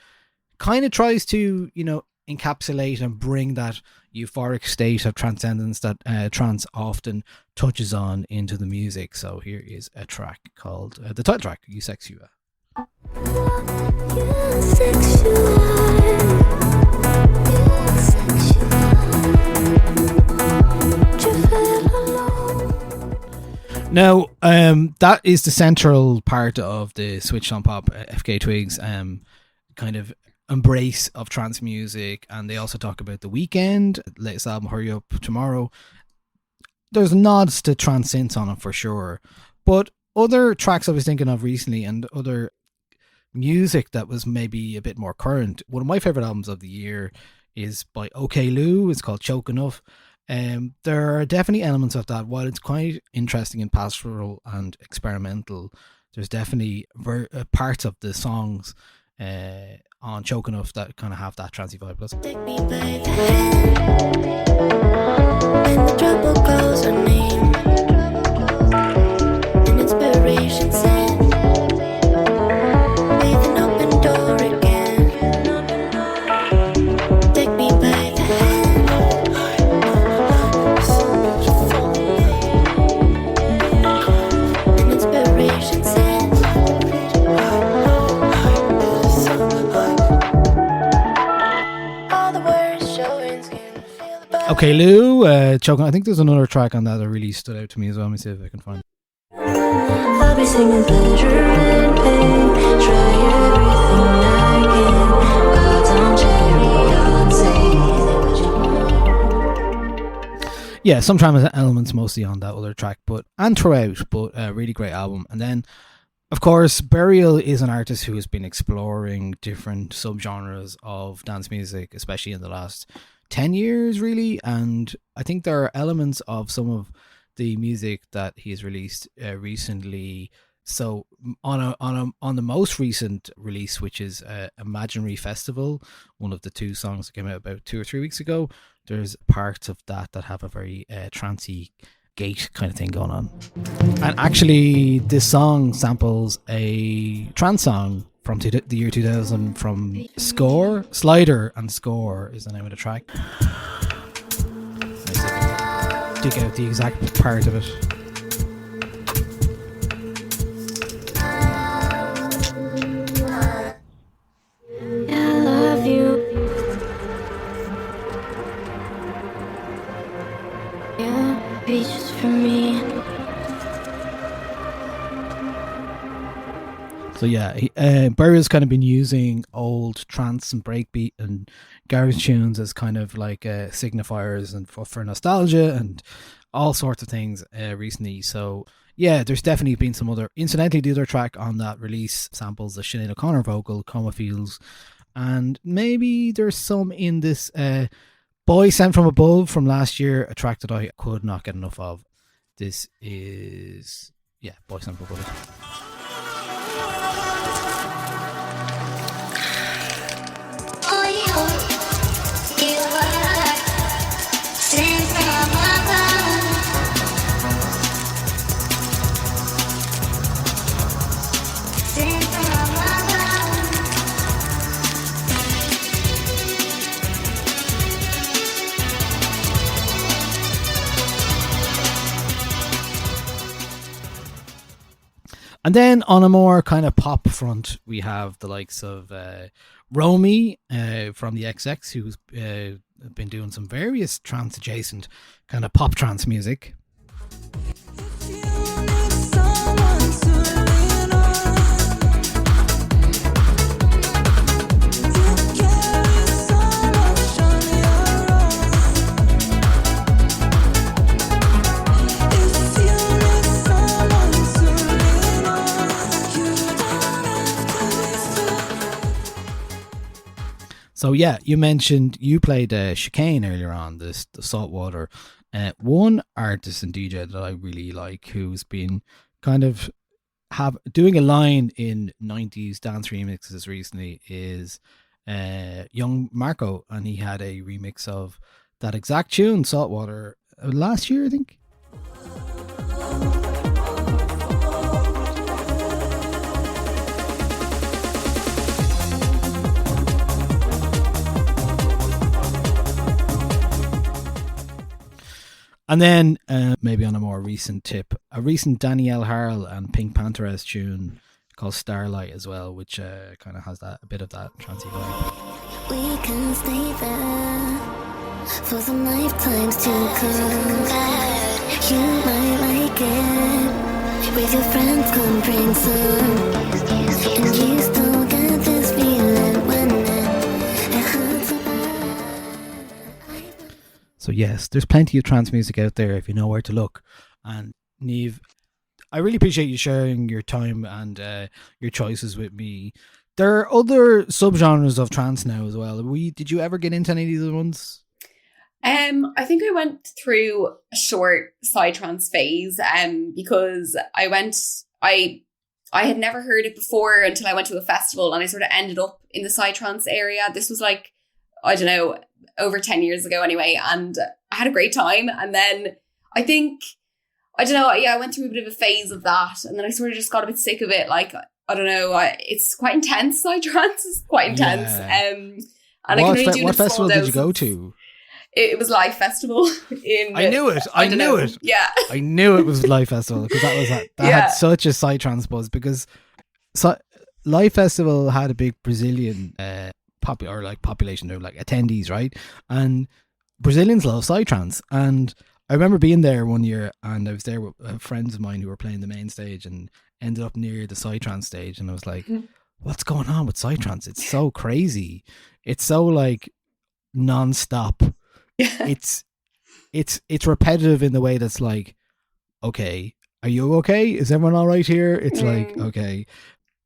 tries to, you know, encapsulate and bring that euphoric state of transcendence that trance often touches on into the music. So here is a track called the title track, You Sex You Are. Now, that is the central part of the Switched On Pop FK Twigs kind of embrace of trance music, and they also talk about The Weeknd, latest album Hurry Up Tomorrow. There's nods to trance synths on it for sure, but other tracks I was thinking of recently and other music that was maybe a bit more current. One of my favorite albums of the year is by OK Lou. It's called Choke Enough. There are definitely elements of that. While it's quite interesting and pastoral and experimental, there's definitely parts of the songs on Choke Enough that kind of have that trancey vibe.
Take me by the hand, when the trouble calls her name, and inspiration sent, with an open door again. Take me by the hand, and inspiration sent.
Okay, Lou, Choking. I think there's another track on that that really stood out to me as well. Let me see if I can find it.
I'll be singing pleasure and pain. Try everything I can. God's on cherry on say.
Yeah, some trance elements mostly on that other track, and throughout, but a really great album. And then, of course, Burial is an artist who has been exploring different subgenres of dance music, especially in the last 10 years, really. And I think there are elements of some of the music that he's released recently. So on the most recent release, which is Imaginary Festival, one of the two songs that came out about 2 or 3 weeks ago, there's parts of that have a very trancey gate kind of thing going on. And actually, this song samples a trance song from the year 2000 from Score. Slider and Score is the name of the track. Dig out the exact part of it.
I love you. Yeah, peaches for me.
So yeah, Burial's kind of been using old trance and breakbeat and garage tunes as kind of like signifiers and for nostalgia and all sorts of things recently. So yeah, there's definitely been some other. Incidentally, the other track on that release samples the Sinead O'Connor vocal, Coma Fields, and maybe there's some in this Boy Sent From Above from last year, a track that I could not get enough of. This is, yeah, Boy Sent From Above. And then on a more kind of pop front, we have the likes of Romy from the XX, who's been doing some various trance adjacent kind of pop trance music. So yeah, you mentioned you played Chicane earlier on, the Saltwater. One artist and DJ that I really like, who's been kind of doing a line in 90s dance remixes recently, is young Marco, and he had a remix of that exact tune, Saltwater, last year, I think. And then maybe on a more recent tip, a recent Danielle Harrell and Pink Pantheress tune called Starlight as well, which kind of has a bit of that trancey vibe.
We can stay there for some lifetimes to come. You might like it. With your friends, come drink some. And you still get this feeling when it hurts so bad.
So yes, there's plenty of trance music out there if you know where to look. And Niamh, I really appreciate you sharing your time and your choices with me. There are other subgenres of trance now as well. Did you ever get into any of these other ones?
I think I went through a short psytrance phase because I had never heard it before until I went to a festival, and I sort of ended up in the psytrance area. This was like, I don't know, over 10 years ago anyway, and I had a great time. And then I think, I don't know, yeah, I went through a bit of a phase of that, and then I sort of just got a bit sick of it. Like, I don't know, it's quite intense. Psytrance is quite intense.
Yeah.
And I can only do
What
the
festival
small
did you go
doses.
to?
It was Live Festival in.
I knew it. I
don't
knew
know.
it.
Yeah.
I knew it was Live Festival because that
Yeah.
had such a psytrance buzz, because Live Festival had a big Brazilian population, or like attendees, right? And Brazilians love psytrance. And I remember being there one year, and I was there with friends of mine who were playing the main stage, and ended up near the psytrance stage, and I was like, what's going on with psytrance? It's so crazy. It's so like non-stop. It's repetitive in the way that's like, okay, are you okay? Is everyone all right here? It's like, okay.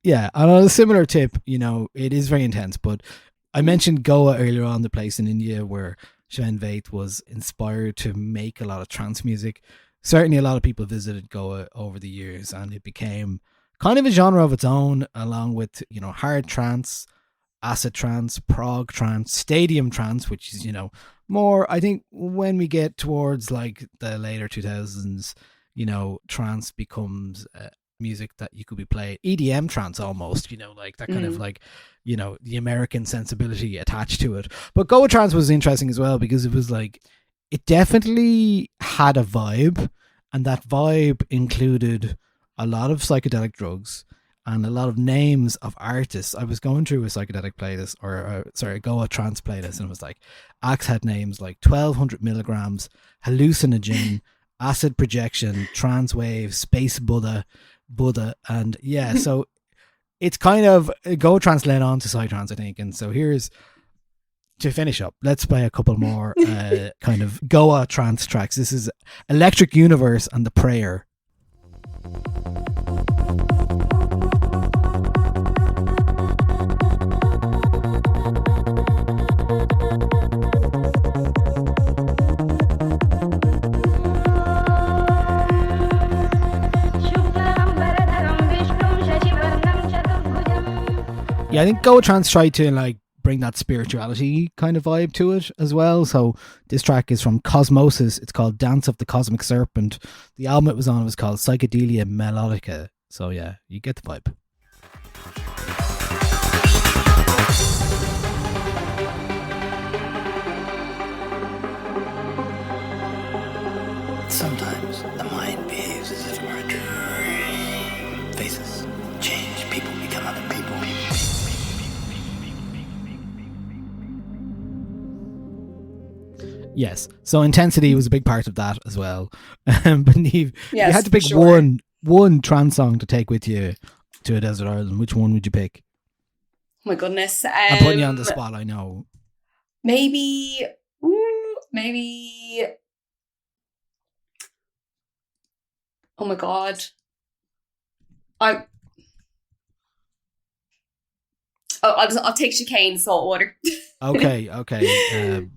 Yeah, and on a similar tip, it is very intense, but I mentioned Goa earlier on, the place in India where Sven Väth was inspired to make a lot of trance music. Certainly a lot of people visited Goa over the years, and it became kind of a genre of its own, along with, hard trance, acid trance, prog trance, stadium trance, which is, more, I think, when we get towards like the later 2000s, trance becomes music that you could be playing, EDM trance almost, like that kind of like, the American sensibility attached to it. But Goa trance was interesting as well, because it was like, it definitely had a vibe, and that vibe included a lot of psychedelic drugs and a lot of names of artists. I was going through a psychedelic playlist, a Goa trance playlist, and it was like, acts had names like 1200 milligrams, hallucinogen, acid projection, trance wave, space Buddha, and yeah, so it's kind of Goa trance led on to psytrance, I think. And so here's, to finish up, let's play a couple more kind of Goa trance tracks. This is Electric Universe and The Prayer. Yeah, I think Goa trance tried to like bring that spirituality kind of vibe to it as well. So this track is from Cosmosis. It's called Dance of the Cosmic Serpent. The album it was on was called Psychedelia Melodica. So yeah, you get the vibe.
Sometimes the mind behaves as if it were a dream. Faces change, people become other people.
Yes, so intensity was a big part of that as well. But Niamh, you
Yes,
had to pick
for sure.
one trance song to take with you to a desert island. Which one would you pick?
Oh my goodness.
I'm putting you on the spot, I know.
Maybe. Oh my god. I'll take Chicane Saltwater.
Okay.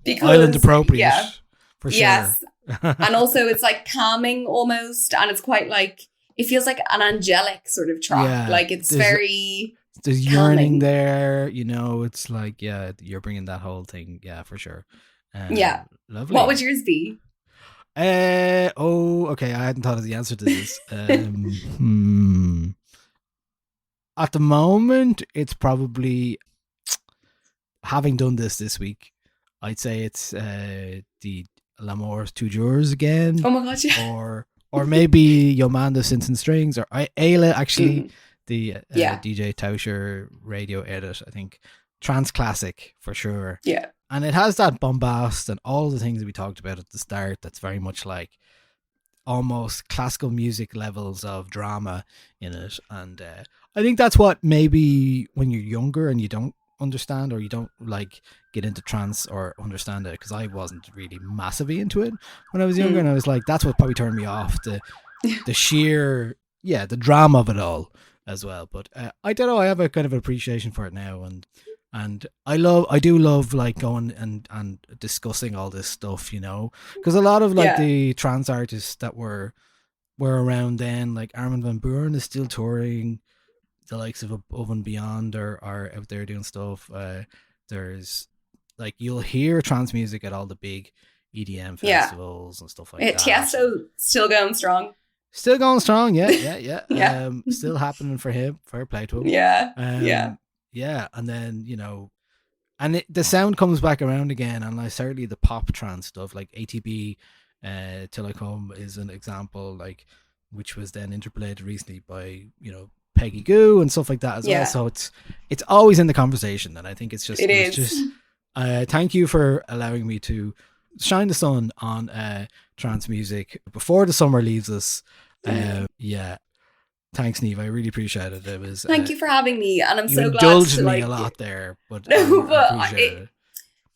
Because,
Island appropriate.
yeah.
For sure.
Yes. And also it's like calming almost, and it's quite like, it feels like an angelic sort of track.
Yeah,
Like it's
there's
calming.
yearning there, it's like, yeah, you're bringing that whole thing, yeah, for sure.
Yeah.
Lovely.
What would yours be?
Okay, I hadn't thought of the answer to this. At the moment, it's probably, having done this week, I'd say it's the L'amour's Toujours again.
Oh my god, yeah.
Or maybe Yomanda Synths and Strings, or Ayla, actually, the
Yeah.
DJ Tauscher radio edit, I think. Trance classic, for sure.
Yeah.
And it has that bombast and all the things that we talked about at the start that's very much like almost classical music levels of drama in it. And I think that's what maybe when you're younger and you don't understand, or you don't like get into trance or understand it, because I wasn't really massively into it when I was younger, and I was like, that's what probably turned me off, the sheer the drama of it all as well. But I don't know, I have a kind of appreciation for it now, and I do love like going and discussing all this stuff, because a lot of like the trance artists that were around then, like Armin van Buuren is still touring. The likes of Above and Beyond are out there doing stuff. There's like, you'll hear trance music at all the big EDM festivals and stuff like that.
Tiësto still going strong.
Still going strong, yeah.
Yeah.
Still happening for him. Fair play to him.
Yeah.
Yeah, and then and the sound comes back around again, and like certainly the pop trance stuff, like ATB, Till I Come is an example, like, which was then interpolated recently by Peggy Goo and stuff like that as well. So it's always in the conversation, and I think it's just thank you for allowing me to shine the sun on trance music before the summer leaves us. Thanks, Niamh. I really appreciate it. It was
thank you for having me, and I'm so glad to
indulged me a lot there, but I appreciate it.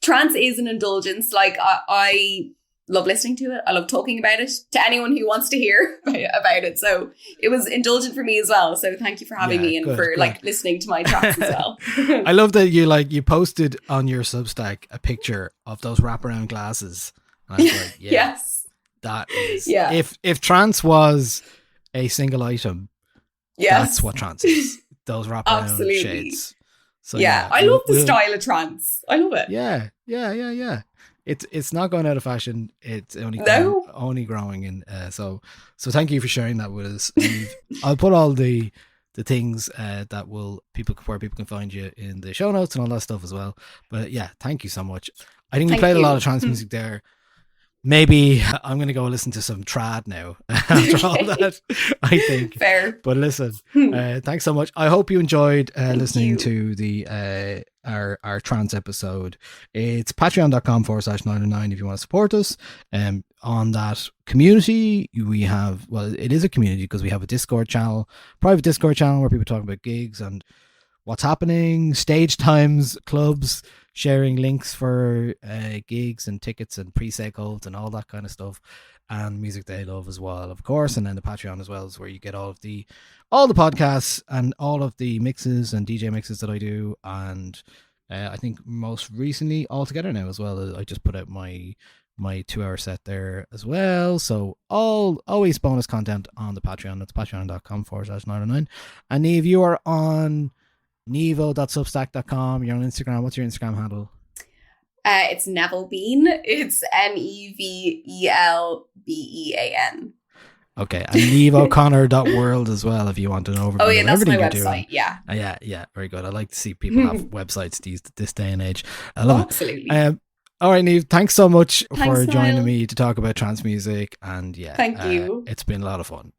Trance is an indulgence. Like I love listening to it. I love talking about it to anyone who wants to hear about it. So it was indulgent for me as well. So thank you for having me and for like listening to my tracks as well.
I love that you posted on your Substack a picture of those wraparound glasses. And I was like,
yes,
that is. If trance was a single item, that's what trance is. Those wraparound shades. So
I love the style of trance. I love it.
Yeah. It's not going out of fashion. It's only growing, and so thank you for sharing that with us. I'll put all the things that where people can find you in the show notes and all that stuff as well. But thank you so much. I think we played a lot of trance music there. Maybe I'm going to go listen to some trad now after all that, I think.
Fair.
But listen, thanks so much. I hope you enjoyed listening to the our trance episode. It's patreon.com/909 if you want to support us. On that community, we have, it is a community because we have a Discord channel, private Discord channel where people talk about gigs and what's happening, stage times, clubs, sharing links for gigs and tickets and pre-sale codes and all that kind of stuff, and music they love as well, of course. And then the Patreon as well is where you get all the podcasts and all of the mixes and DJ mixes that I do. And I think most recently all together now as well, I just put out my 2-hour set there as well. So always bonus content on the Patreon. That's patreon.com/909. And Niamh, you are on nevo.substack.com. You're on Instagram. What's your Instagram handle?
It's Neville Bean. It's NEVELBEAN.
Okay, and neveoconnor.world as well if you want an overview.
Oh yeah, that's my
website.
Yeah.
Yeah, very good. I like to see people have websites this day and age. I love
Absolutely.
it. All right, Niamh, thanks so much for joining me to talk about trance music. And
thank you.
It's been a lot of fun.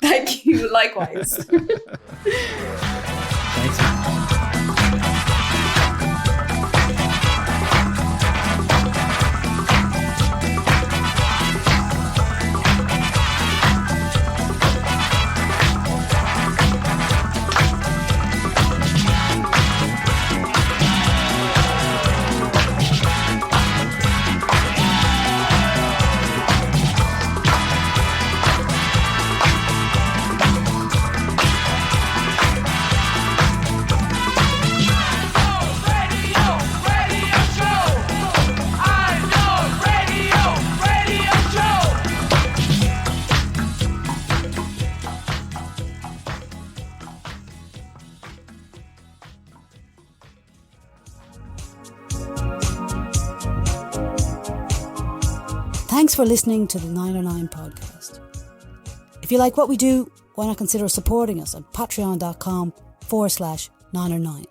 Thank you. Likewise.
Thanks.
Thanks for listening to the 909 podcast. If you like what we do, why not consider supporting us at patreon.com/909.